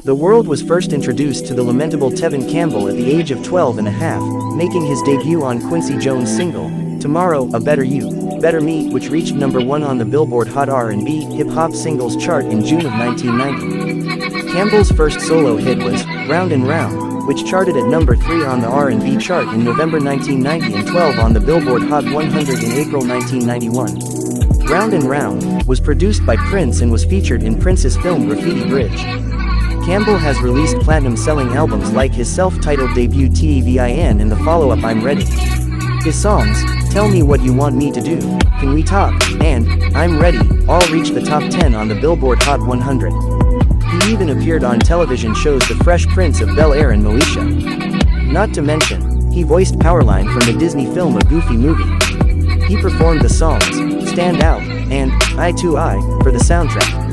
The world was first introduced to the lamentable Tevin Campbell at the age of 12 and a half, making his debut on Quincy Jones' single, Tomorrow, A Better You, Better Me, which reached number 1 on the Billboard Hot R&B Hip-Hop Singles chart in June of 1990. Campbell's first solo hit was Round and Round, which charted at number 3 on the R&B chart in November 1990 and 12 on the Billboard Hot 100 in April 1991. Round and Round was produced by Prince and was featured in Prince's film Graffiti Bridge. Campbell has released platinum-selling albums like his self-titled debut Tevin and the follow-up I'm Ready. His songs, Tell Me What You Want Me to Do, Can We Talk, and I'm Ready, all reached the top 10 on the Billboard Hot 100. He even appeared on television shows The Fresh Prince of Bel-Air and Moesha. Not to mention, he voiced Powerline from the Disney film A Goofy Movie. He performed the songs, Stand Out, and Eye to Eye, for the soundtrack.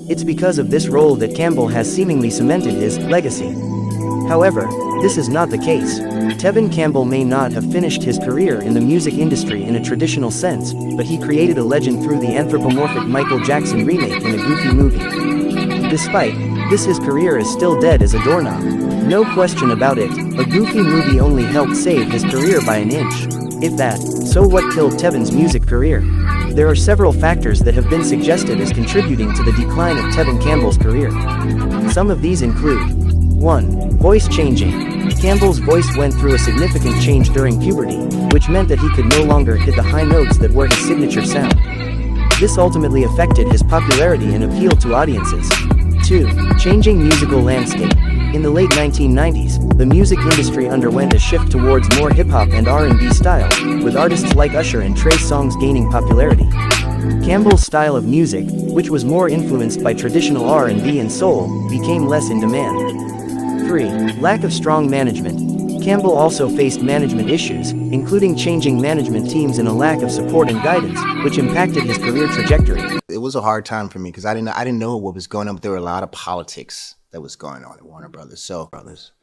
It's because of this role that Campbell has seemingly cemented his legacy. However, this is not the case. Tevin Campbell may not have finished his career in the music industry in a traditional sense, but he created a legend through the anthropomorphic Michael Jackson remake in A Goofy Movie. Despite this, his career is still dead as a doorknob. No question about it, A Goofy Movie only helped save his career by an inch, if that. So what killed Tevin's music career? There are several factors that have been suggested as contributing to the decline of Tevin Campbell's career. Some of these include 1. Voice changing. Campbell's voice went through a significant change during puberty, which meant that he could no longer hit the high notes that were his signature sound. This ultimately affected his popularity and appeal to audiences. 2. Changing musical landscape. In the late 1990s, the music industry underwent a shift towards more hip-hop and R&B styles, with artists like Usher and Trey Songz gaining popularity. Campbell's style of music, which was more influenced by traditional R&B and soul, became less in demand. 3. Lack of strong management. Campbell also faced management issues, including changing management teams and a lack of support and guidance, which impacted his career trajectory. It was a hard time for me because I didn't know what was going on, but there were a lot of politics that was going on at Warner Brothers,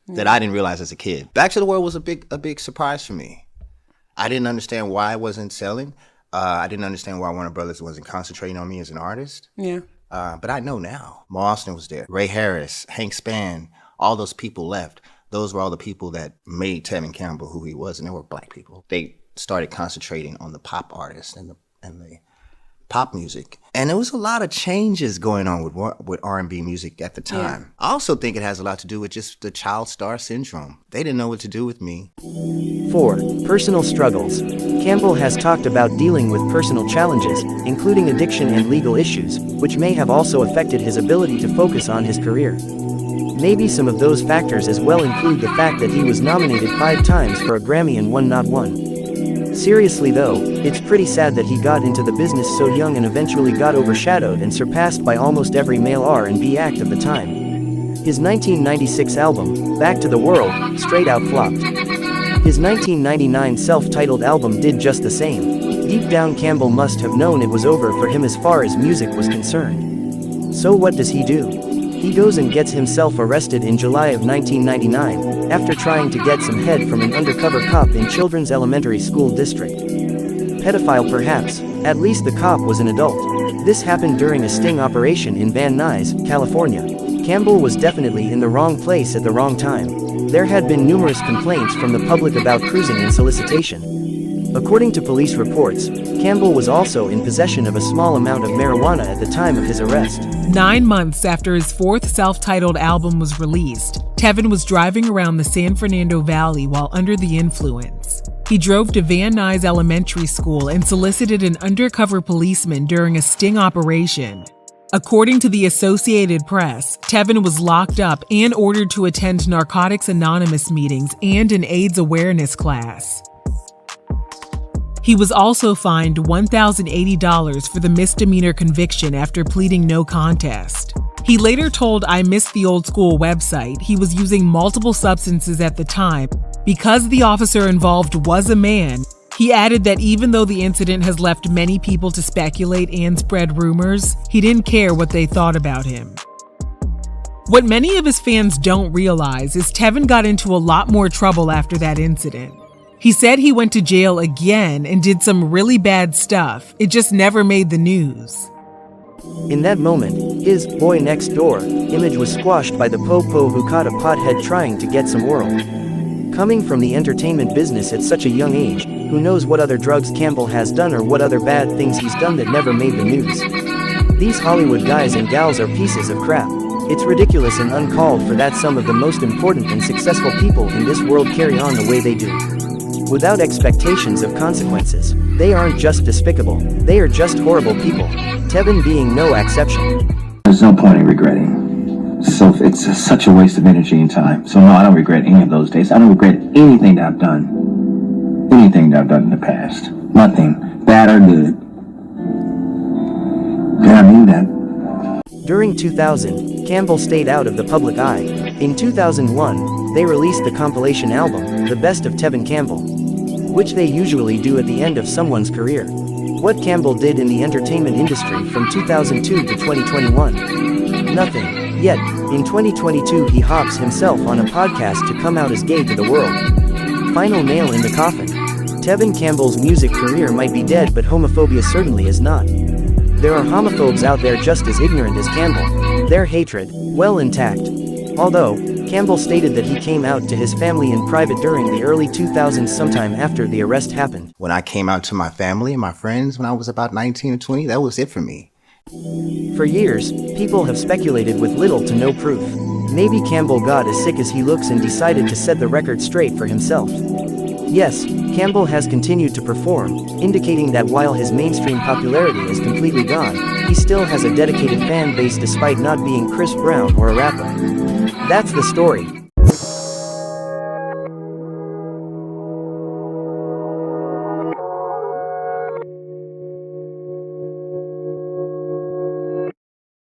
that I didn't realize as a kid. Back to the World was a big surprise for me. I didn't understand why it wasn't selling. I didn't understand why Warner Brothers wasn't concentrating on me as an artist. Yeah. But I know now. Mo Austin was there. Ray Harris, Hank Spann, all those people left. Those were all the people that made Tevin Campbell who he was, and they were black people. They started concentrating on the pop artists and the pop music. And there was a lot of changes going on with R&B music at the time. Yeah. I also think it has a lot to do with just the child star syndrome. They didn't know what to do with me. 4. Personal struggles. Campbell has talked about dealing with personal challenges, including addiction and legal issues, which may have also affected his ability to focus on his career. Maybe some of those factors as well include the fact that he was nominated 5 times for a Grammy and won not one. Seriously though, it's pretty sad that he got into the business so young and eventually got overshadowed and surpassed by almost every male R&B act of the time. His 1996 album, Back to the World, straight out flopped. His 1999 self-titled album did just the same. Deep down, Campbell must have known it was over for him as far as music was concerned. So what does he do? He goes and gets himself arrested in July of 1999, after trying to get some head from an undercover cop in Children's Elementary School District. Pedophile perhaps, at least the cop was an adult. This happened during a sting operation in Van Nuys, California. Campbell was definitely in the wrong place at the wrong time. There had been numerous complaints from the public about cruising and solicitation. According to police reports, Campbell was also in possession of a small amount of marijuana at the time of his arrest. 9 months after his 4th self-titled album was released, Tevin was driving around the San Fernando Valley while under the influence. He drove to Van Nuys Elementary School and solicited an undercover policeman during a sting operation. According to the Associated Press, Tevin was locked up and ordered to attend Narcotics Anonymous meetings and an AIDS awareness class. He was also fined $1,080 for the misdemeanor conviction after pleading no contest. He later told I Miss the Old School website he was using multiple substances at the time. Because the officer involved was a man, He added that even though the incident has left many people to speculate and spread rumors, he didn't care what they thought about him. What many of his fans don't realize is Tevin got into a lot more trouble after that incident. He said he went to jail again and did some really bad stuff. It just never made the news. In that moment, his boy next door image was squashed by the po-po who caught a pothead trying to get some world. Coming from the entertainment business at such a young age, who knows what other drugs Campbell has done or what other bad things he's done that never made the news. These Hollywood guys and gals are pieces of crap. It's ridiculous and uncalled for that some of the most important and successful people in this world carry on the way they do. Without expectations of consequences. They aren't just despicable, they are just horrible people. Tevin being no exception. There's no point in regretting. So it's such a waste of energy and time. So no, I don't regret any of those days. I don't regret anything that I've done. Anything that I've done in the past. Nothing, bad or good. Yeah, I mean that. During 2000, Campbell stayed out of the public eye. In 2001, they released the compilation album, The Best of Tevin Campbell, which they usually do at the end of someone's career. What Campbell did in the entertainment industry from 2002 to 2021? Nothing. Yet, in 2022 he hops himself on a podcast to come out as gay to the world. Final nail in the coffin. Tevin Campbell's music career might be dead, but homophobia certainly is not. There are homophobes out there just as ignorant as Campbell. Their hatred, well intact. Although, Campbell stated that he came out to his family in private during the early 2000s sometime after the arrest happened. When I came out to my family and my friends when I was about 19 or 20, that was it for me. For years, people have speculated with little to no proof. Maybe Campbell got as sick as he looks and decided to set the record straight for himself. Yes, Campbell has continued to perform, indicating that while his mainstream popularity is completely gone, he still has a dedicated fan base despite not being Chris Brown or a rapper. That's the story.